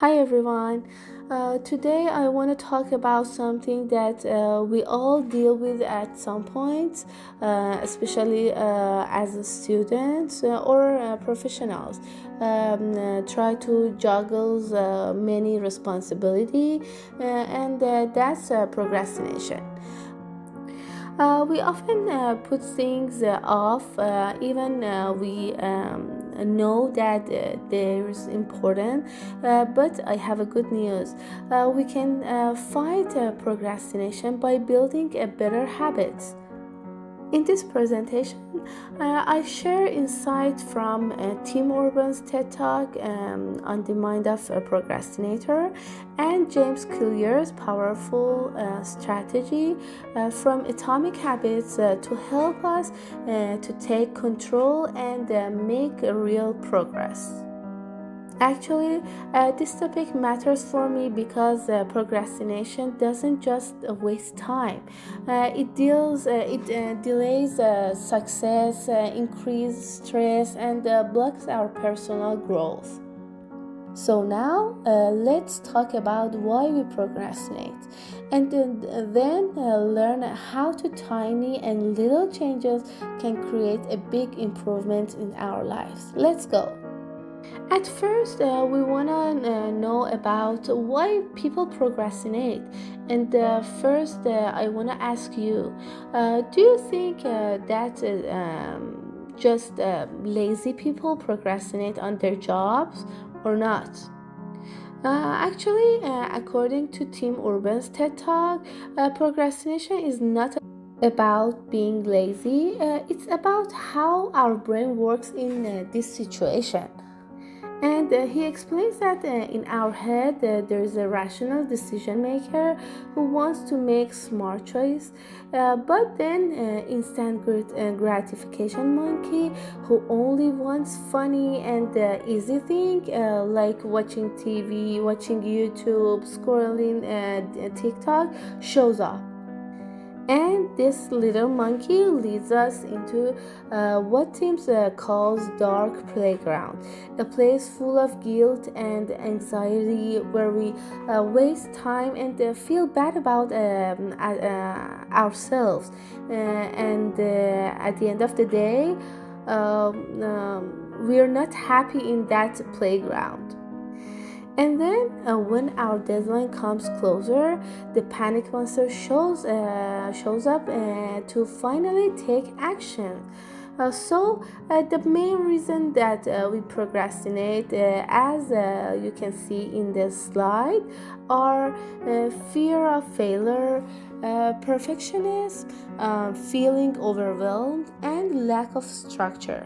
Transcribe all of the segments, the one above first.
Hi everyone. Today I want to talk about something that we all deal with at some point, especially as a students or professionals. Try to juggle many responsibility, and that's procrastination. We often put things off, even we know that there's important. But I have a good news. We can fight procrastination by building a better habits. In this presentation, I share insights from Tim Urban's TED Talk on the mind of a procrastinator and James Clear's powerful strategy from Atomic Habits to help us to take control and make real progress. Actually, this topic matters for me because procrastination doesn't just waste time. It delays success, increases stress, and blocks our personal growth. So now let's talk about why we procrastinate, and then learn how to tiny and little changes can create a big improvement in our lives. Let's go. At first, we want to know about why people procrastinate. And first, I want to ask you, do you think that just lazy people procrastinate on their jobs or not? According to Tim Urban's TED Talk, procrastination is not about being lazy, it's about how our brain works in this situation. And he explains that in our head there is a rational decision maker who wants to make smart choice, but then instant gratification monkey who only wants funny and easy thing like watching TV, watching YouTube, scrolling TikTok shows up. And this little monkey leads us into what Tim calls dark playground, a place full of guilt and anxiety where we waste time and feel bad about ourselves. And at the end of the day, we're not happy in that playground. And then when our deadline comes closer, the panic monster shows up to finally take action. The main reason that we procrastinate, as you can see in this slide, are fear of failure, perfectionism, feeling overwhelmed, and lack of structure.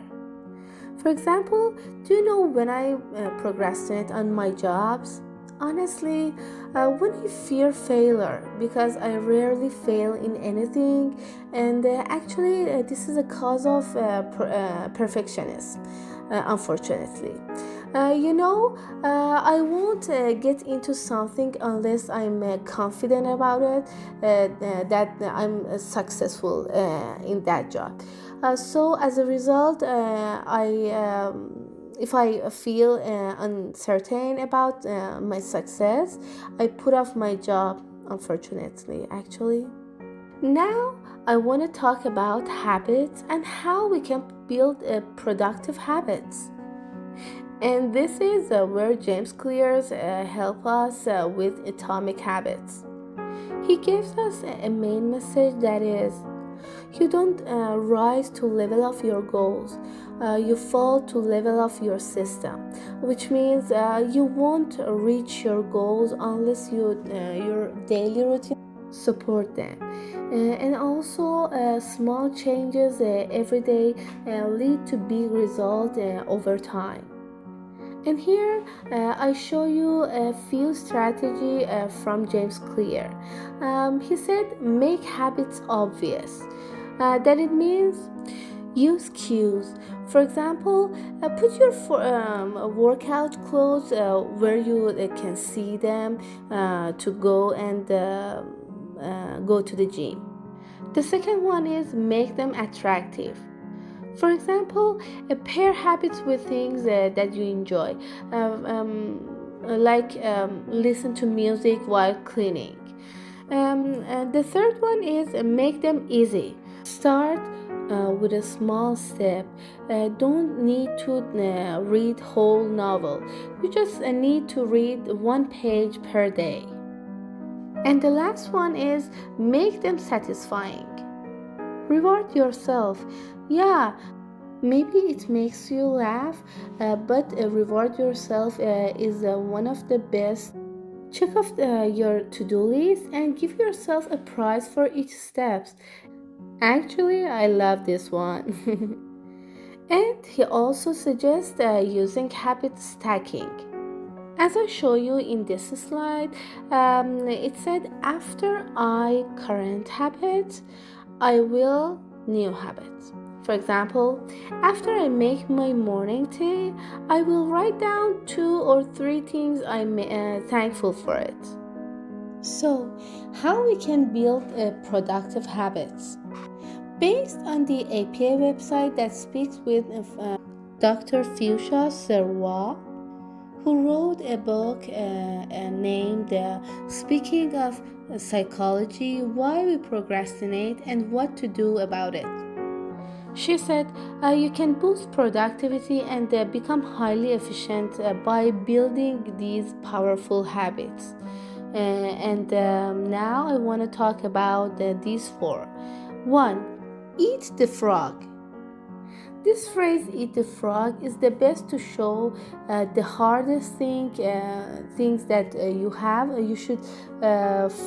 For example, do you know when I procrastinate on my jobs? Honestly, when I fear failure, because I rarely fail in anything, and this is a cause of perfectionism, unfortunately. I won't get into something unless I'm confident about it, that I'm successful in that job. So as a result, if I feel uncertain about my success, I put off my job, unfortunately, actually. Now, I want to talk about habits and how we can build productive habits. And this is where James Clear's help us with atomic habits. He gives us a main message that is, you don't rise to level of your goals, you fall to level of your system, which means you won't reach your goals unless your daily routine support them. And also small changes every day lead to big results over time. And here I show you a few strategies from James Clear. He said, make habits obvious. That it means use cues. For example, put your workout clothes where you can see them to go and go to the gym. The second one is make them attractive. For example, pair habits with things that you enjoy. listen to music while cleaning. The third one is make them easy. Start with a small step. Don't need to read whole novel. You just need to read one page per day. And the last one is make them satisfying. Reward yourself. Yeah, maybe it makes you laugh, but reward yourself is one of the best. Check off your to-do list and give yourself a prize for each step. Actually, I love this one. And he also suggests using habit stacking. As I show you in this slide, it said after I current habit, I will new habit. For example, after I make my morning tea, I will write down 2 or 3 things I'm thankful for it. So, how we can build productive habits? Based on the APA website that speaks with Dr. Fuchsia Serwa, who wrote a book named Speaking of Psychology, Why We Procrastinate and What to Do About It. She said you can boost productivity and become highly efficient by building these powerful habits. And now I want to talk about these 4. 1. Eat the frog. This phrase, eat the frog, is the best to show the hardest things that you have. You should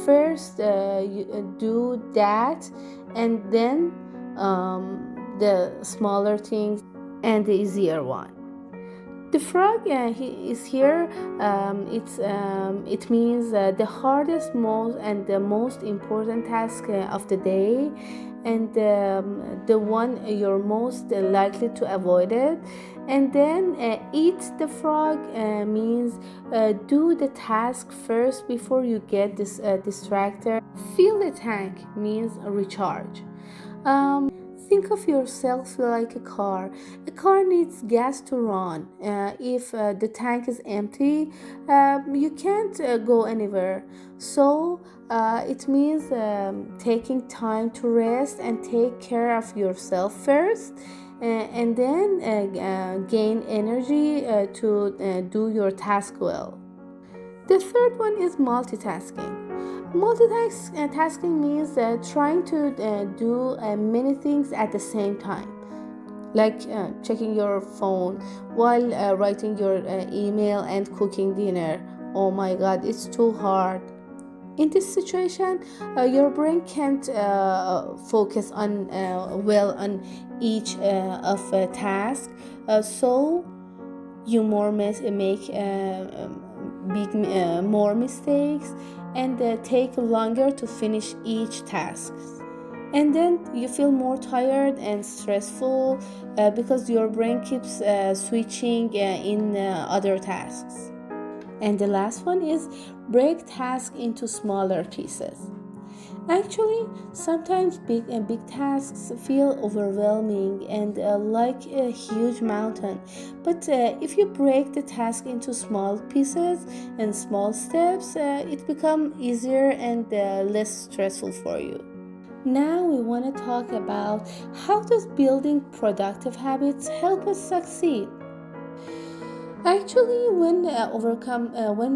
first do that, and then the smaller things and the easier one. The frog he is here. It means the hardest, most and the most important task of the day, and the one you're most likely to avoid it. And then eat the frog means do the task first before you get distracted. Fill the tank means recharge. Think of yourself like a car. A car needs gas to run. If the tank is empty, you can't go anywhere. So it means taking time to rest and take care of yourself first, and then gain energy to do your task well. The third one is multitasking. Multitasking means trying to do many things at the same time, like checking your phone while writing your email and cooking dinner. Oh my god, it's too hard. In this situation, your brain can't focus on on each of a task, so you make more mistakes and take longer to finish each task, and then you feel more tired and stressful because your brain keeps switching in other tasks. And the last one is break tasks into smaller pieces. Actually, sometimes big tasks feel overwhelming and like a huge mountain. But if you break the task into small pieces and small steps, it becomes easier and less stressful for you. Now we want to talk about how does building productive habits help us succeed. Actually, when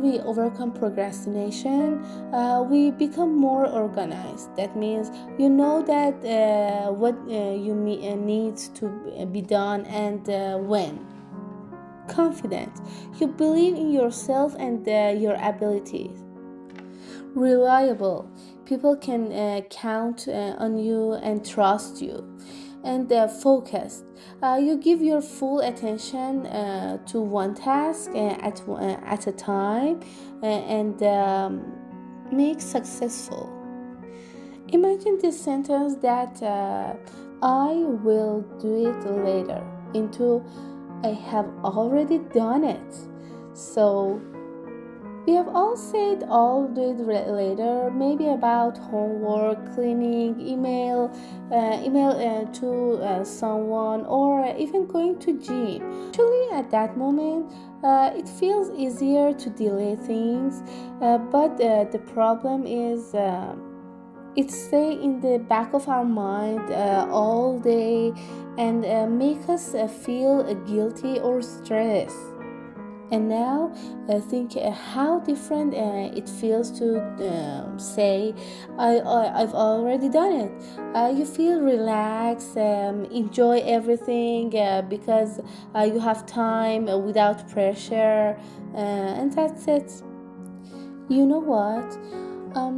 we overcome procrastination, we become more organized. That means you know that what you needs to be done and when. Confident, you believe in yourself and your abilities. Reliable, people can count on you and trust you. And focused, you give your full attention to one task at a time, and make successful. Imagine this sentence that I will do it later into I have already done it. So We have all said I'll do it later, maybe about homework, cleaning, email to someone, or even going to gym. Actually, at that moment, it feels easier to delay things, but the problem is it stay in the back of our mind all day and make us feel guilty or stressed. And now think how different it feels to say I've already done it. You feel relaxed, enjoy everything because you have time without pressure, and that's it. You know what?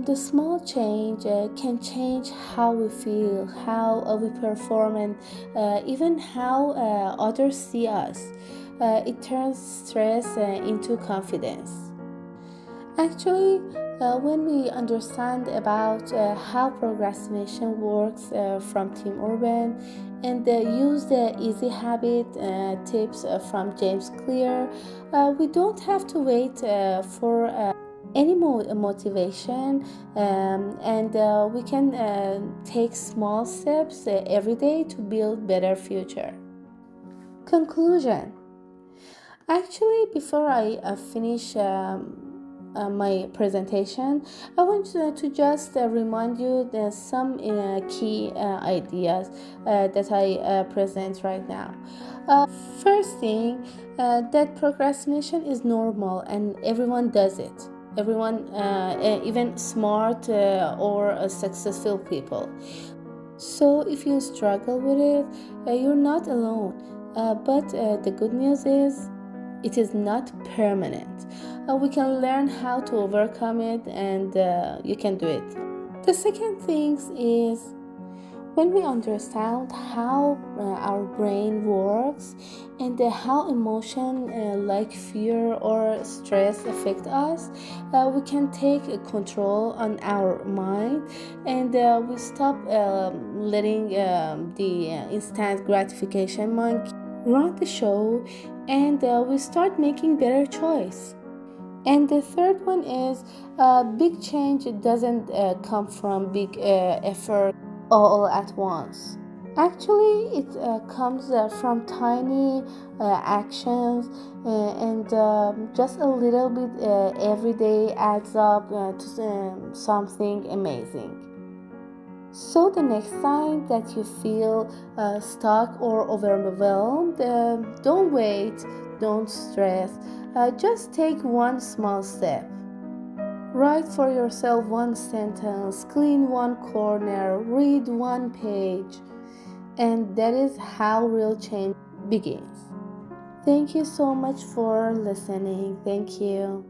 The small change can change how we feel, how we perform, and even how others see us. It turns stress into confidence. Actually, when we understand about how procrastination works from Team Urban and use the easy habit tips from James Clear, we don't have to wait for any motivation, and we can take small steps every day to build better future. Conclusion. Actually, before I finish my presentation, I want to just remind you some key ideas that I present right now. First thing, that procrastination is normal and everyone does it. Everyone, even smart or successful people. So if you struggle with it, you're not alone. But the good news is it is not permanent. We can learn how to overcome it, and you can do it. The second thing is when we understand how our brain works and how emotion like fear or stress affect us, we can take control on our mind, and we stop letting the instant gratification mind run the show, and we start making better choice. And the third one is big change doesn't come from big effort all at once. Actually, it comes from tiny actions, and just a little bit every day adds up to something amazing. So the next time that you feel stuck or overwhelmed, don't wait, don't stress, just take one small step. Write for yourself one sentence, clean one corner, read one page, and that is how real change begins. Thank you so much for listening. Thank you.